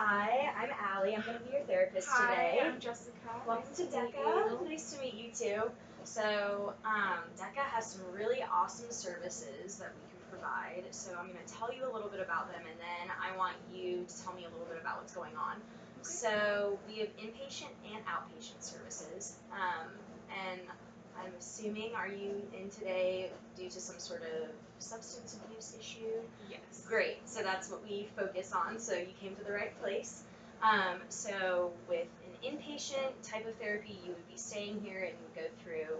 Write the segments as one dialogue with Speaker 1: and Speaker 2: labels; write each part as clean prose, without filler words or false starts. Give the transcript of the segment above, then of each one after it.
Speaker 1: Hi, I'm Allie. I'm going to be your therapist today.
Speaker 2: Hi, I'm Jessica.
Speaker 1: Welcome to
Speaker 2: Nice to meet
Speaker 1: DECA.
Speaker 2: you.
Speaker 1: Nice to meet you too. So, DECA has some really awesome services that we can provide. So, I'm going to tell you a little bit about them, and then I want you to tell me a little bit about what's going on.
Speaker 2: Okay.
Speaker 1: So, we have inpatient and outpatient services. And I'm assuming, are you in today due to some sort of substance abuse issue?
Speaker 2: Yes.
Speaker 1: Great, so that's what we focus on, so you came to the right place. So with an inpatient type of therapy, you would be staying here and go through,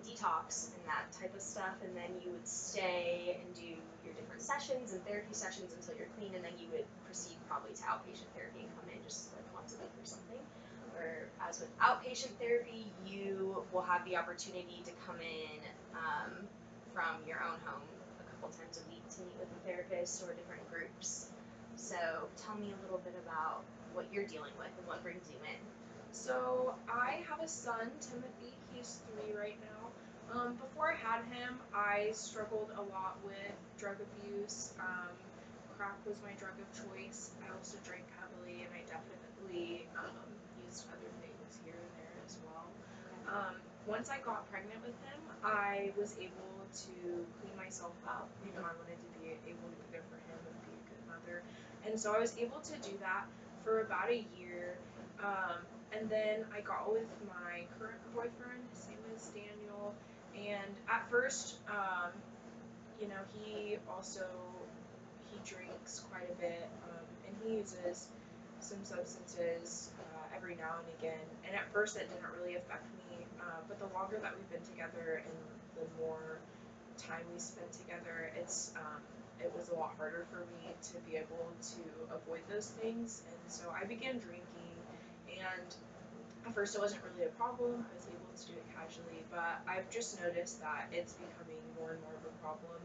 Speaker 1: detox and that type of stuff, and then you would stay and do your different sessions and therapy sessions until you're clean, and then you would proceed probably to outpatient therapy and come in just like once a week or something. Whereas with outpatient therapy, you will have the opportunity to come in from your own home a couple times a week to meet with a therapist or different groups. So tell me a little bit about what you're dealing with and what brings you in.
Speaker 2: So I have a son, Timothy. He's 3 right now. Before I had him, I struggled a lot with drug abuse. Crack was my drug of choice. I also drank heavily, and I definitely used other things here and there as well. Once I got pregnant with him, I was able to clean myself up. I wanted to be able to be there for him and be a good mother. And so I was able to do that for about a year. And then I got with my current boyfriend. His name is Daniel. And at first, he also he drinks quite a bit, and he uses some substances every now and again. And at first, that didn't really affect me, but the longer that we've been together and the more time we spent together, it was a lot harder for me to be able to avoid those things. And so I began drinking, and at first it wasn't really a problem. I was able to do it casually, but I've just noticed that it's becoming more and more of a problem.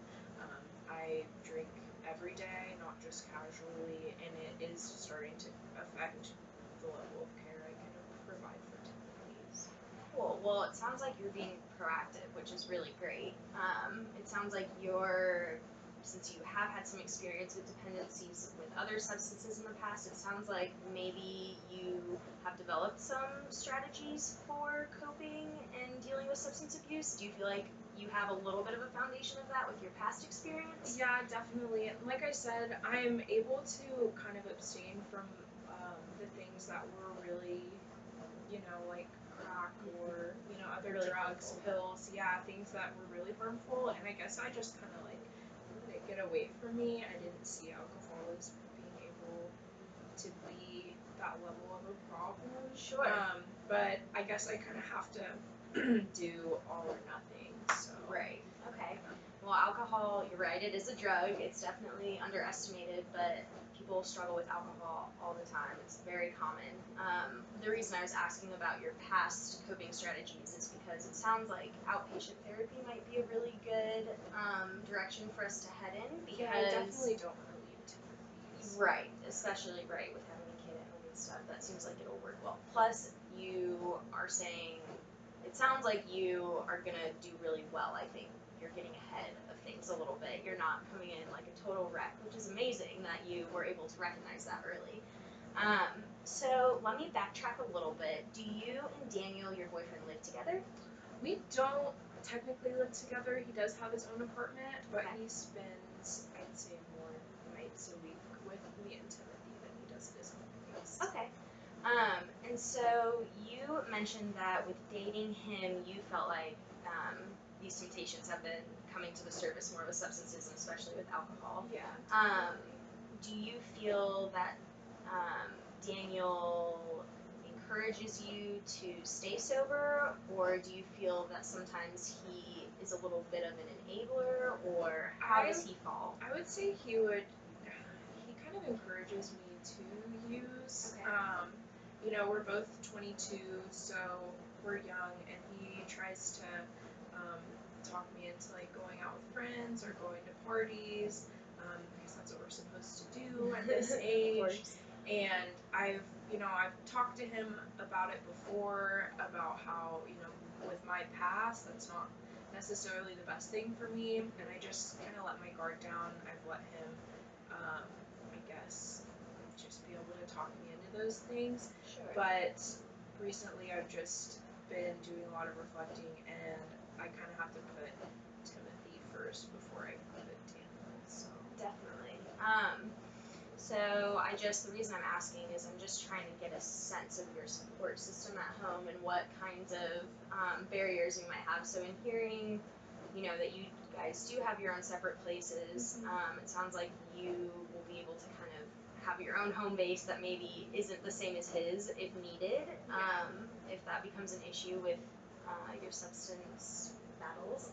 Speaker 2: I drink every day, not just casually, and it is starting to affect the level of care I can provide for Timothy's.
Speaker 1: Cool. Well, it sounds like you're being proactive, which is really great. It sounds like since you have had some experience with dependencies with other substances in the past, it sounds like maybe you have developed some strategies for coping and dealing with substance abuse. Do you feel like you have a little bit of a foundation of that with your past experience?
Speaker 2: Yeah, definitely. Like I said, I'm able to kind of abstain from the things that were really, like crack or, other
Speaker 1: Really
Speaker 2: drugs,
Speaker 1: harmful.
Speaker 2: pills, yeah, things that were really harmful. And I guess I just kind of like let it get away from me. I didn't see alcohol as being able to be that level of a problem.
Speaker 1: Sure.
Speaker 2: But I guess I kind of have to do all or nothing. So.
Speaker 1: Right. Okay. Well, alcohol, you're right, it is a drug. It's definitely underestimated, but people struggle with alcohol all the time. It's very common. The reason I was asking about your past coping strategies is because it sounds like outpatient therapy might be a really good direction for us to head in. Because
Speaker 2: Yeah, I definitely don't want to leave Timothy's.
Speaker 1: Right, especially right with having a kid at home and stuff. That seems like it'll work well. Plus, you are saying it sounds like you are gonna do really well. I think you're getting ahead of things a little bit. You're not coming in like a total wreck, which is amazing that you were able to recognize that early. So let me backtrack a little bit. Do you and Daniel, your boyfriend, live together?
Speaker 2: We don't technically live together. He does have his own apartment, but
Speaker 1: Okay.
Speaker 2: he spends, I'd say, more nights a week with me and Timothy than he does at his own place.
Speaker 1: Okay. And so you mentioned that with dating him, you felt like these temptations have been coming to the surface more with substances and especially with alcohol.
Speaker 2: Yeah.
Speaker 1: Do you feel that Daniel encourages you to stay sober, or do you feel that sometimes he is a little bit of an enabler, or how does he fall?
Speaker 2: I would say he kind of encourages me to use.
Speaker 1: Okay.
Speaker 2: We're both 22, so we're young, and he tries to talk me into like going out with friends or going to parties, because that's what we're supposed to do at this age. And I've talked to him about it before, about how, with my past, that's not necessarily the best thing for me, and I just kind of let my guard down. I've let him, I guess, those things.
Speaker 1: Sure.
Speaker 2: But recently I've just been doing a lot of reflecting, and I kind of have to put Timothy first before I put Daniel. So
Speaker 1: Definitely. The reason I'm asking is I'm just trying to get a sense of your support system at home and what kinds of barriers you might have. So in hearing, that you guys do have your own separate places, it sounds like you will be able to kind of have your own home base that maybe isn't the same as his if needed, if that becomes an issue with your substance battles.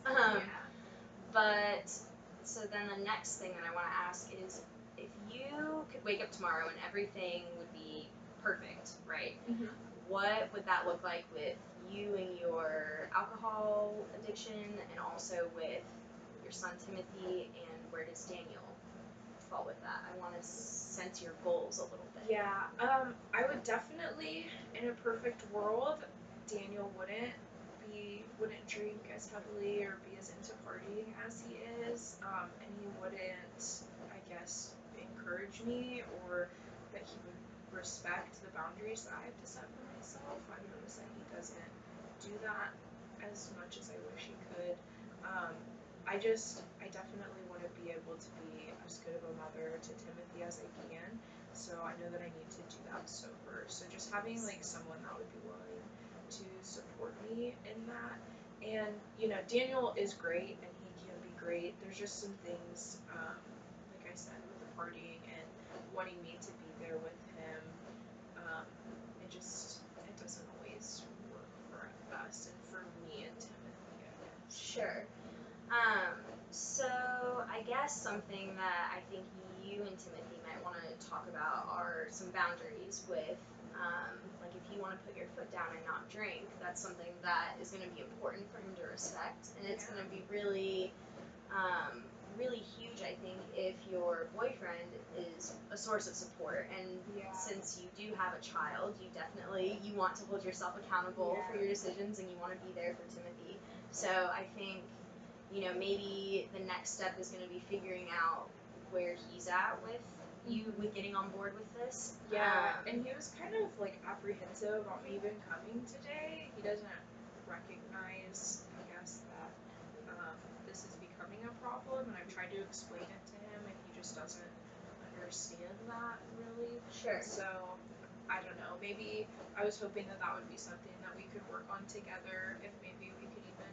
Speaker 1: But so then the next thing that I want to ask is if you could wake up tomorrow and everything would be perfect, right? What would that look like with you and your alcohol addiction and also with your son Timothy, and where does Daniel fall with that? I want to sense your goals a little bit.
Speaker 2: Yeah, I would definitely, in a perfect world, Daniel wouldn't drink as heavily or be as into partying as he is, and he wouldn't, I guess, encourage me, or that he would respect the boundaries that I have to set for myself. I've noticed that he doesn't do that as much as I wish he could. I definitely want to be able to be as good of a mother to Timothy as I can. So I know that I need to do that sober. So just having like someone that would be willing to support me in that. And Daniel is great and he can be great. There's just some things, like I said, with the partying and wanting me to be there with him. It doesn't always work for us and for me and Timothy, I guess.
Speaker 1: Sure. So I guess something that I think you and Timothy might want to talk about are some boundaries with, like if you want to put your foot down and not drink, that's something that is going to be important for him to respect, and it's going to be really, really huge, I think, if your boyfriend is a source of support. And since you do have a child, you want to hold yourself accountable for your decisions, and you want to be there for Timothy. So I think, maybe the next step is going to be figuring out where he's at with you, with getting on board with this.
Speaker 2: And he was kind of like apprehensive about me even coming today. He doesn't recognize, I guess, that this is becoming a problem, and I've tried to explain it to him, and he just doesn't understand that really.
Speaker 1: Sure.
Speaker 2: So I don't know. Maybe I was hoping that would be something that we could work on together. If maybe we could even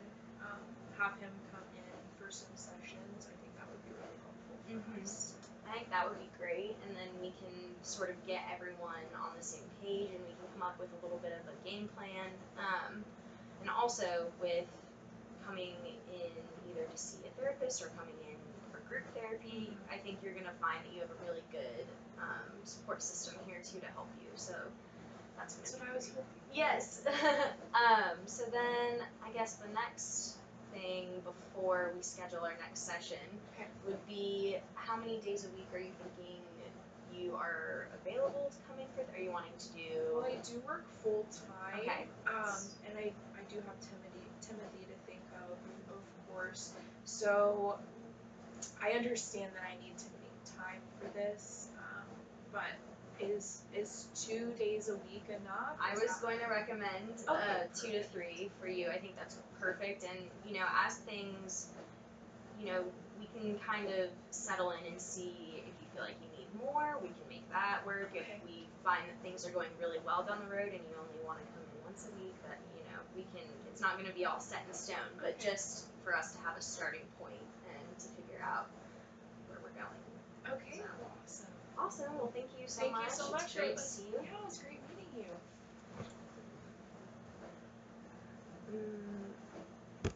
Speaker 2: have him come in for some sessions. I think that would be really helpful for us.
Speaker 1: I think that would be great, and then we can sort of get everyone on the same page, and we can come up with a little bit of a game plan. And also with coming in either to see a therapist or coming in for group therapy, I think you're going to find that you have a really good support system here too to help you. So that's
Speaker 2: what I was hoping.
Speaker 1: Yes. So then I guess the next thing before we schedule our next session would be, how many days a week are you thinking you are available to come in for? Are you wanting to do?
Speaker 2: Well, I do work full time.
Speaker 1: Okay.
Speaker 2: And I do have Timothy to think of course. So I understand that I need to make time for this, but is 2 days a week enough?
Speaker 1: I was going to recommend 2 to 3 for you. I think that's perfect. And as things, we can kind of settle in and see if you feel like you need more. We can make that work. If we find that things are going really well down the road and you only want to come in once a week, that we can. It's not going to be all set in stone, but just for us to have a starting point and to figure out where we're going.
Speaker 2: Okay.
Speaker 1: So. Awesome. Well, thank you so much.
Speaker 2: Thank you so much.
Speaker 1: It's great to see you.
Speaker 2: Yeah, it was great meeting you.